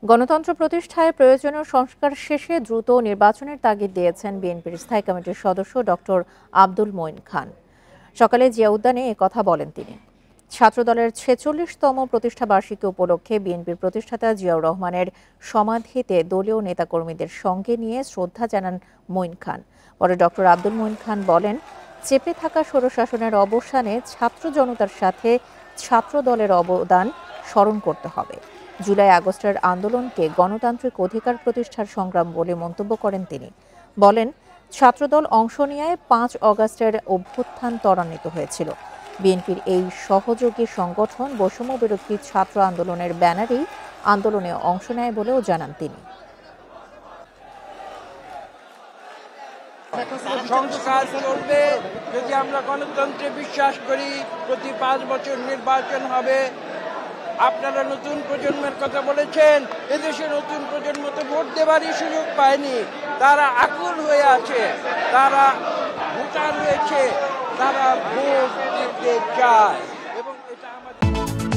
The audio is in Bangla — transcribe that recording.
গণতন্ত্র প্রতিষ্ঠায় প্রয়োজনীয় সংস্কার শেষে দ্রুত নির্বাচনের তাগিদ দিয়েছেন বিএনপির স্থায়ী কমিটির সদস্য ডক্টর আব্দুল মঈন খান। সকালে জিয়া উদ্যানে কথা বলেন তিনি। ছাত্রদলের ৪৬তম প্রতিষ্ঠা বার্ষিকী উপলক্ষে বিএনপির প্রতিষ্ঠাতা জিয়াউর রহমানের সমাধিতে দলীয় নেতাকর্মীদের সঙ্গে নিয়ে শ্রদ্ধা জানান মঈন খান। পরে ডক্টর আব্দুল মঈন খান বলেন, চেপে থাকা স্বৈরশাসনের অবসানে ছাত্র জনতার সাথে ছাত্রদলের অবদান স্মরণ করতে হবে। জুলাই আগস্টের আন্দোলনকে গণতান্ত্রিক অধিকার প্রতিষ্ঠার সংগ্রাম বলে মন্তব্য করেন তিনি। বলেন, ছাত্রদল অংশ নিয়ে ৫ অগাস্টের অভ্যুত্থান ত্বরান্বিত হয়েছিল। বিএনপির এই সহযোগী সংগঠন বৈষম্য বিরোধী ছাত্র আন্দোলনের ব্যানারেই আন্দোলনে অংশ নেয় বলেও জানান তিনি। সংস্কার চলবে যদি আমরা গণতন্ত্রে বিশ্বাস করি। প্রতি 5 বছর নির্বাচন হবে। আপনারা নতুন প্রজন্মের কথা বলেছেন, এদেশে নতুন প্রজন্ম তো ভোট দেবারই সুযোগ পায়নি। তারা আকুল হয়ে আছে, তারা ভোটার হয়েছে, তারা ভোট দিতে চায় এবং এটা আমাদের